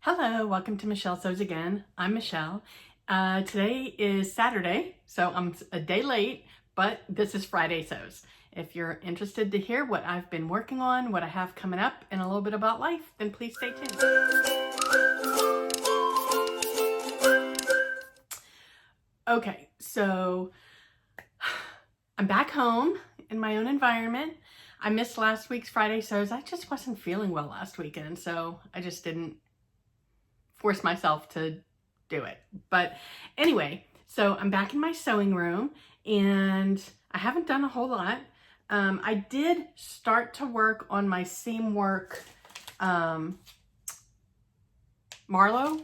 Hello, welcome to Michelle Sews Again. I'm Michelle. Today is Saturday, so I'm a day late, but this is Friday Sews. If you're interested to hear what I've been working on, what I have coming up, and a little bit about life, then please stay tuned. Okay, so I'm back home in my own environment. I missed last week's Friday Sews. I just wasn't feeling well last weekend, so I just didn't force myself to do it. But anyway, so I'm back in my sewing room and I haven't done a whole lot. I did start to work on my seam work Marlowe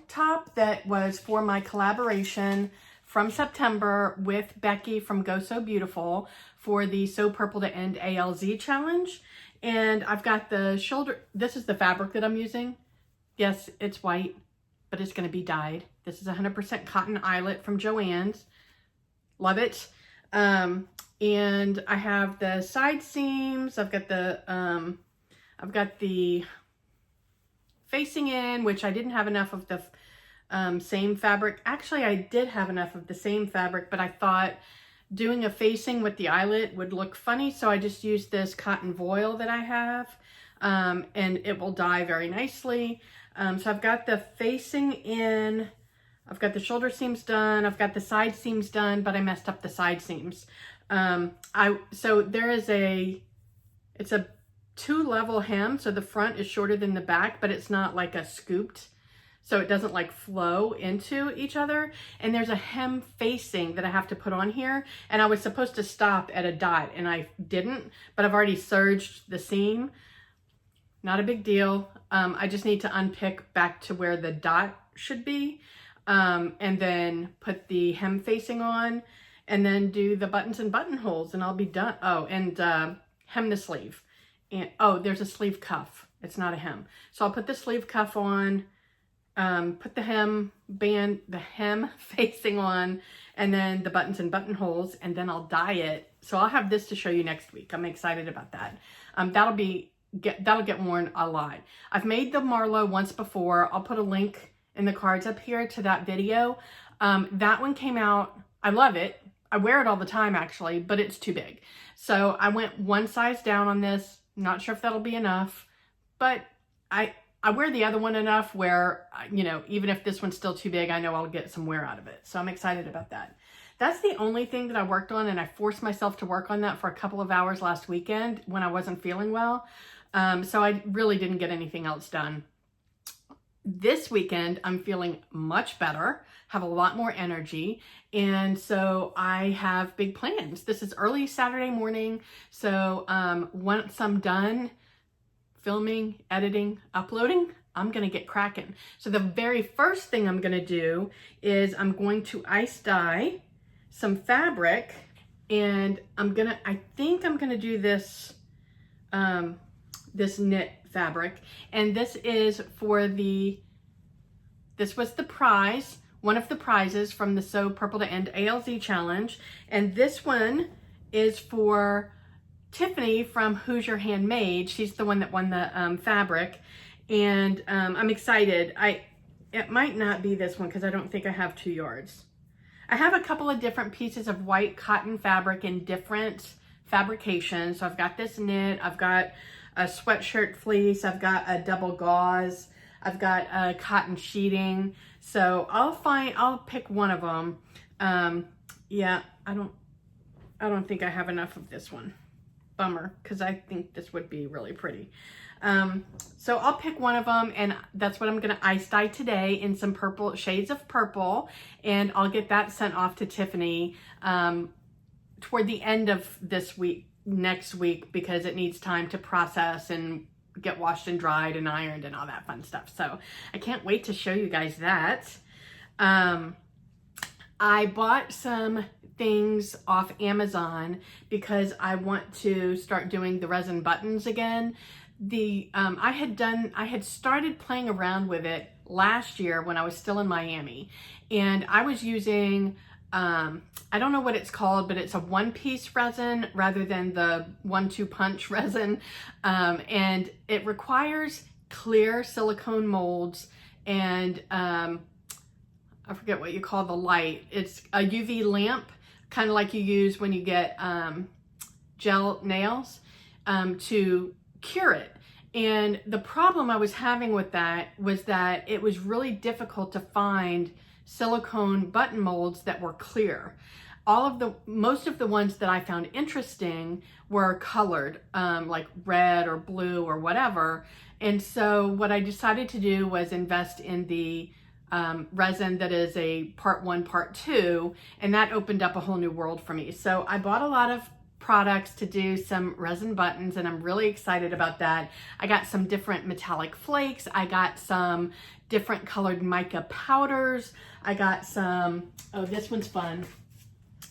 top that was for my collaboration from September with Becky from Go So Beautiful for the Sew Purple to End ALZ challenge. And I've got the shoulder, this is the fabric that I'm using. Yes, it's white, but it's going to be dyed. This is 100% cotton eyelet from Joann's. Love it. And I have the side seams. I've got the facing in, which I didn't have enough of the same fabric. Actually, I did have enough of the same fabric, but I thought doing a facing with the eyelet would look funny. So I just used this cotton voile that I have, and it will dye very nicely. So I've got the facing in, I've got the shoulder seams done, I've got the side seams done, but I messed up the side seams. So there is it's a 2-level hem, so the front is shorter than the back, but it's not like a scooped, so it doesn't like flow into each other. And there's a hem facing that I have to put on here, and I was supposed to stop at a dot, and I didn't, but I've already serged the seam. Not a big deal. I just need to unpick back to where the dot should be, and then put the hem facing on, and then do the buttons and buttonholes, and I'll be done. Oh, and hem the sleeve. And oh, there's a sleeve cuff. It's not a hem. So I'll put the sleeve cuff on, put the hem facing on, and then the buttons and buttonholes, and then I'll dye it. So I'll have this to show you next week. I'm excited about that. That'll get worn a lot. I've made the Marlowe once before. I'll put a link in the cards up here to that video. That one came out, I love it. I wear it all the time actually, but it's too big. So I went one size down on this. Not sure if that'll be enough, but I wear the other one enough where, you know, even if this one's still too big, I know I'll get some wear out of it. So I'm excited about that. That's the only thing that I worked on, and I forced myself to work on that for a couple of hours last weekend when I wasn't feeling well. So I really didn't get anything else done. This weekend, I'm feeling much better, have a lot more energy, and so I have big plans. This is early Saturday morning, so once I'm done filming, editing, uploading, I'm gonna get cracking. So the very first thing I'm gonna do is I'm going to ice dye some fabric, and I think I'm gonna do this this knit fabric, and this is for this was the prize, one of the prizes from the Sew Purple to End ALZ challenge, and this one is for Tiffany from Who's Your Handmade. She's the one that won the fabric, and I'm excited. It might not be this one because I don't think I have 2 yards. I have a couple of different pieces of white cotton fabric in different fabrications. So I've got this knit, I've got a sweatshirt fleece, I've got a double gauze, I've got a cotton sheeting. So I'll pick one of them. Yeah, I don't think I have enough of this one. Bummer, because I think this would be really pretty. So I'll pick one of them, and that's what I'm gonna ice dye today in some purple, shades of purple, and I'll get that sent off to Tiffany toward the end of this week, next week, because it needs time to process and get washed and dried and ironed and all that fun stuff. So I can't wait to show you guys that. I bought some things off Amazon because I want to start doing the resin buttons again. I had started playing around with it last year when I was still in Miami, and I was using I don't know what it's called, but it's a one-piece resin rather than the 1-2 punch resin. And it requires clear silicone molds and I forget what you call the light. It's a UV lamp, kind of like you use when you get gel nails, to cure it. And the problem I was having with that was that it was really difficult to find silicone button molds that were clear. Most of the ones that I found interesting were colored, like red or blue or whatever. And so what I decided to do was invest in the resin that is a part 1, part 2, and that opened up a whole new world for me. So I bought a lot of products to do some resin buttons, and I'm really excited about that. I got some different metallic flakes. I got some different colored mica powders. I got some, oh, this one's fun.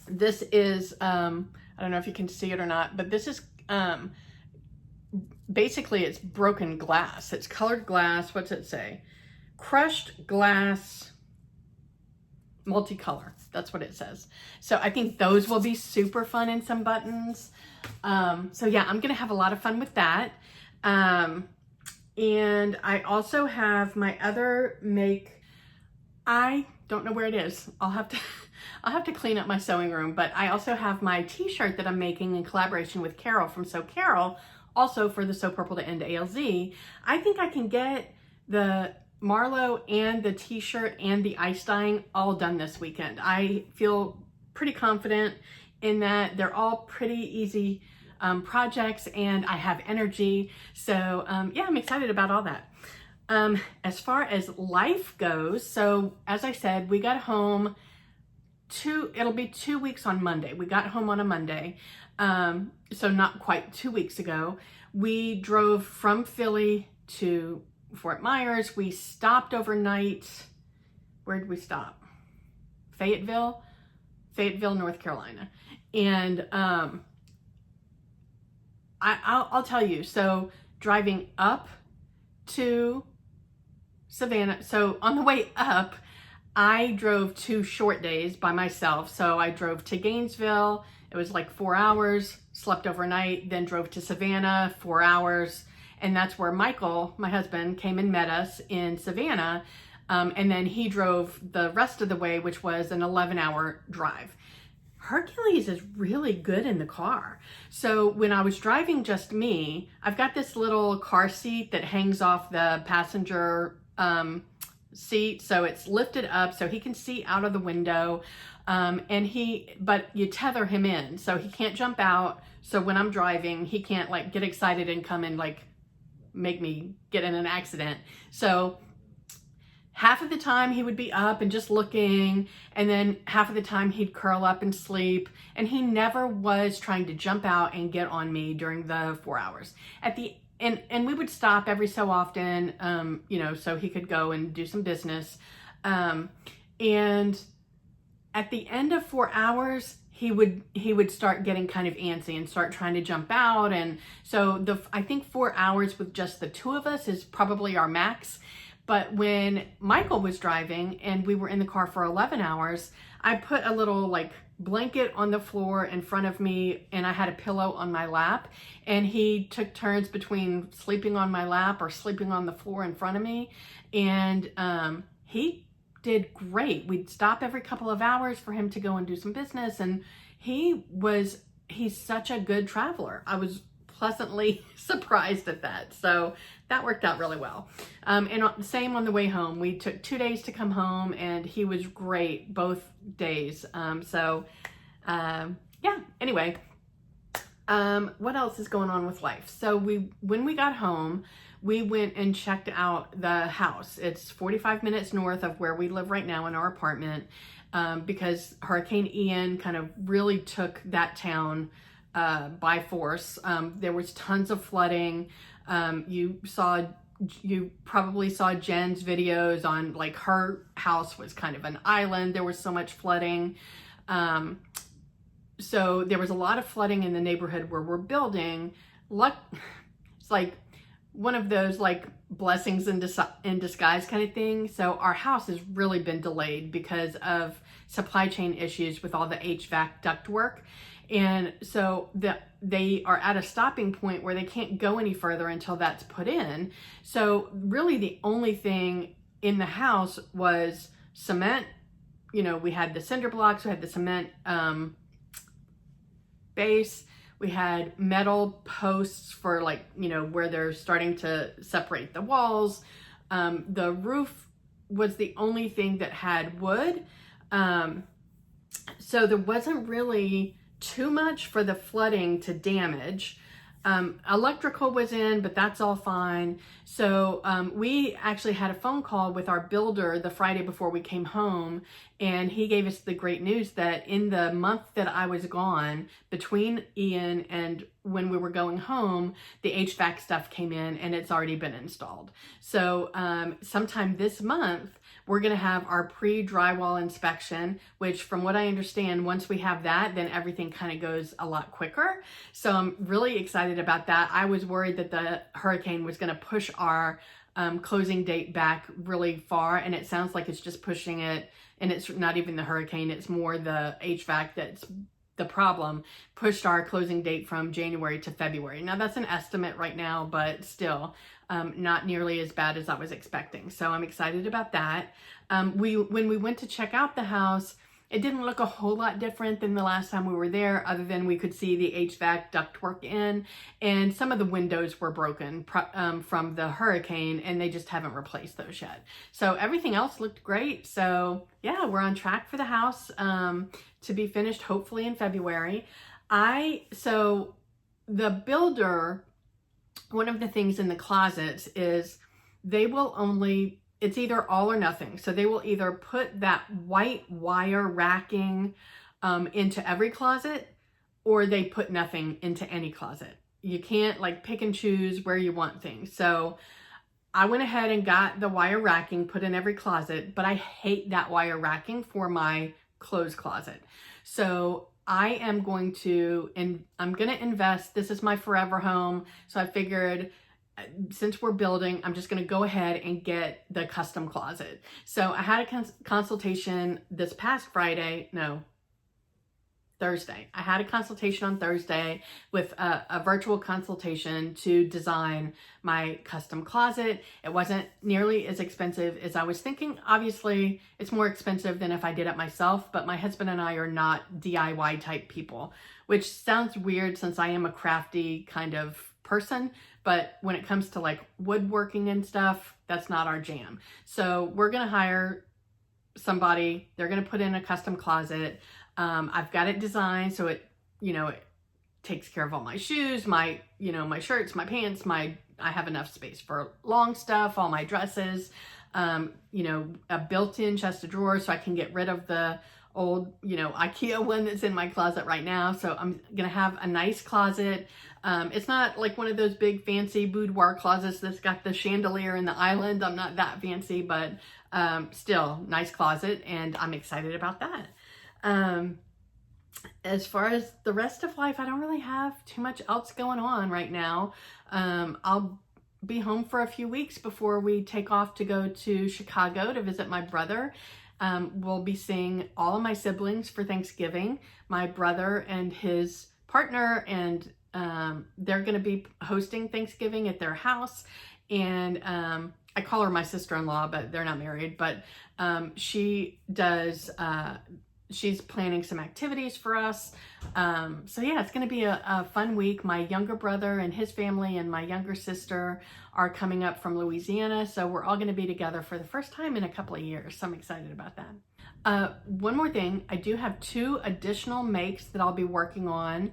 This is, I don't know if you can see it or not, but this is, basically it's broken glass. It's colored glass. What's it say? Crushed glass multicolor. That's what it says. So I think those will be super fun in some buttons. So yeah, I'm going to have a lot of fun with that. And I also have my other make. I don't know where it is. I'll have to clean up my sewing room, but I also have my t-shirt that I'm making in collaboration with Carol from Sew Carol, also for the Sew Purple to End ALZ. I think I can get the Marlowe and the t-shirt and the ice dyeing all done this weekend. I feel pretty confident in that. They're all pretty easy projects, and I have energy. So yeah, I'm excited about all that. As far as life goes, so as I said, we got home it'll be 2 weeks on Monday. We got home on a Monday. So not quite 2 weeks ago. We drove from Philly to Fort Myers. We stopped overnight. Where did we stop? Fayetteville, North Carolina. And I'll tell you, so driving up to Savannah, so on the way up, I drove 2 short days by myself. So I drove to Gainesville. It was like 4 hours, slept overnight, then drove to Savannah, 4 hours. And that's where Michael, my husband, came and met us in Savannah. And then he drove the rest of the way, which was an 11-hour drive. Hercules is really good in the car. So when I was driving just me, I've got this little car seat that hangs off the passenger seat. So it's lifted up so he can see out of the window. But you tether him in so he can't jump out. So when I'm driving, he can't like get excited and come and like make me get in an accident. So half of the time he would be up and just looking, and then half of the time he'd curl up and sleep, and he never was trying to jump out and get on me during the 4 hours. And we would stop every so often, so he could go and do some business. And at the end of 4 hours, he would start getting kind of antsy and start trying to jump out. And so I think 4 hours with just the two of us is probably our max. But when Michael was driving and we were in the car for 11 hours, I put a little like blanket on the floor in front of me, and I had a pillow on my lap, and he took turns between sleeping on my lap or sleeping on the floor in front of me. And he did great. We'd stop every couple of hours for him to go and do some business, and he's such a good traveler. I was pleasantly surprised at that. So that worked out really well. And same on the way home. We took 2 days to come home, and he was great both days. Yeah, anyway, what else is going on with life? So when we got home, we went and checked out the house. It's 45 minutes north of where we live right now in our apartment, because Hurricane Ian kind of really took that town by force. There was tons of flooding. You probably saw Jen's videos on like her house was kind of an island. There was so much flooding. So there was a lot of flooding in the neighborhood where we're building. It's like one of those like blessings in disguise kind of thing. So our house has really been delayed because of supply chain issues with all the HVAC ductwork. And so they are at a stopping point where they can't go any further until that's put in. So really the only thing in the house was cement. You know, we had the cinder blocks, we had the cement base, we had metal posts for, like, you know, where they're starting to separate the walls. The roof was the only thing that had wood. So there wasn't really too much for the flooding to damage. Electrical was in, but that's all fine. So we actually had a phone call with our builder the Friday before we came home, and he gave us the great news that in the month that I was gone, between Ian and when we were going home, the HVAC stuff came in and it's already been installed. So sometime this month, we're going to have our pre-drywall inspection, which from what I understand, once we have that, then everything kind of goes a lot quicker. So I'm really excited about that. I was worried that the hurricane was going to push our closing date back really far, and it sounds like it's just pushing it, and it's not even the hurricane, it's more the HVAC that's the problem, pushed our closing date from January to February. Now that's an estimate right now, but still not nearly as bad as I was expecting. So I'm excited about that. When we went to check out the house, it didn't look a whole lot different than the last time we were there, other than we could see the HVAC ductwork in, and some of the windows were broken from the hurricane, and they just haven't replaced those yet. So everything else looked great. So yeah, we're on track for the house to be finished hopefully in February. So the builder, one of the things in the closets is they will only, it's either all or nothing. So they will either put that white wire racking into every closet, or they put nothing into any closet. You can't like pick and choose where you want things. So I went ahead and got the wire racking put in every closet, but I hate that wire racking for my clothes closet. So I am going to, and I'm going to invest, this is my forever home. So I figured, since we're building, I'm just going to go ahead and get the custom closet. So I had a consultation this past Thursday. I had a consultation on Thursday with a virtual consultation to design my custom closet. It wasn't nearly as expensive as I was thinking. Obviously, it's more expensive than if I did it myself, but my husband and I are not DIY type people, which sounds weird since I am a crafty kind of person. But when it comes to like woodworking and stuff, that's not our jam. So we're going to hire somebody. They're going to put in a custom closet. I've got it designed so it, you know, it takes care of all my shoes, my, you know, my shirts, my pants, I have enough space for long stuff, all my dresses, you know, a built-in chest of drawers so I can get rid of the old, you know, IKEA one that's in my closet right now. So I'm going to have a nice closet. It's not like one of those big fancy boudoir closets that's got the chandelier and the island. I'm not that fancy, but still nice closet, and I'm excited about that. As far as the rest of life, I don't really have too much else going on right now. I'll be home for a few weeks before we take off to go to Chicago to visit my brother. We'll be seeing all of my siblings for Thanksgiving, my brother and his partner, and they're going to be hosting Thanksgiving at their house. And I call her my sister-in-law, but they're not married, but she does she's planning some activities for us. So yeah, it's going to be a fun week. My younger brother and his family and my younger sister are coming up from Louisiana. So we're all going to be together for the first time in a couple of years. So I'm excited about that. One more thing, I do have 2 additional makes that I'll be working on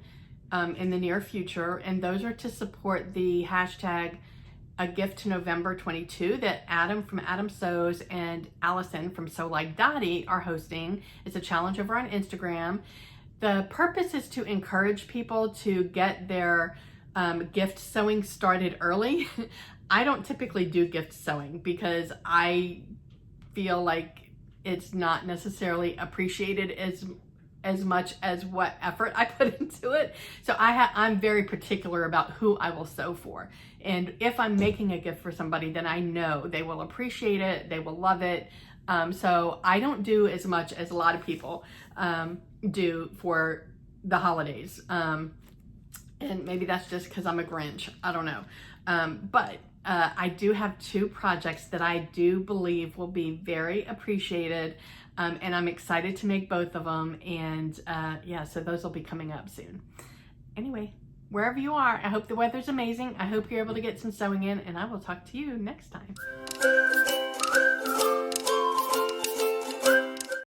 in the near future. And those are to support the hashtag A Gift to November 22 that Adam from Adam Sews and Allison from Sew Like Dottie are hosting. It's a challenge over on Instagram. The purpose is to encourage people to get their gift sewing started early. I don't typically do gift sewing because I feel like it's not necessarily appreciated as much as what effort I put into it. So I'm very particular about who I will sew for. And if I'm making a gift for somebody, then I know they will appreciate it, they will love it. So I don't do as much as a lot of people do for the holidays. And maybe that's just because I'm a Grinch, I don't know. But I do have 2 projects that I do believe will be very appreciated, and I'm excited to make both of them, and yeah, so those will be coming up soon. Anyway, wherever you are, I hope the weather's amazing. I hope you're able to get some sewing in, and I will talk to you next time.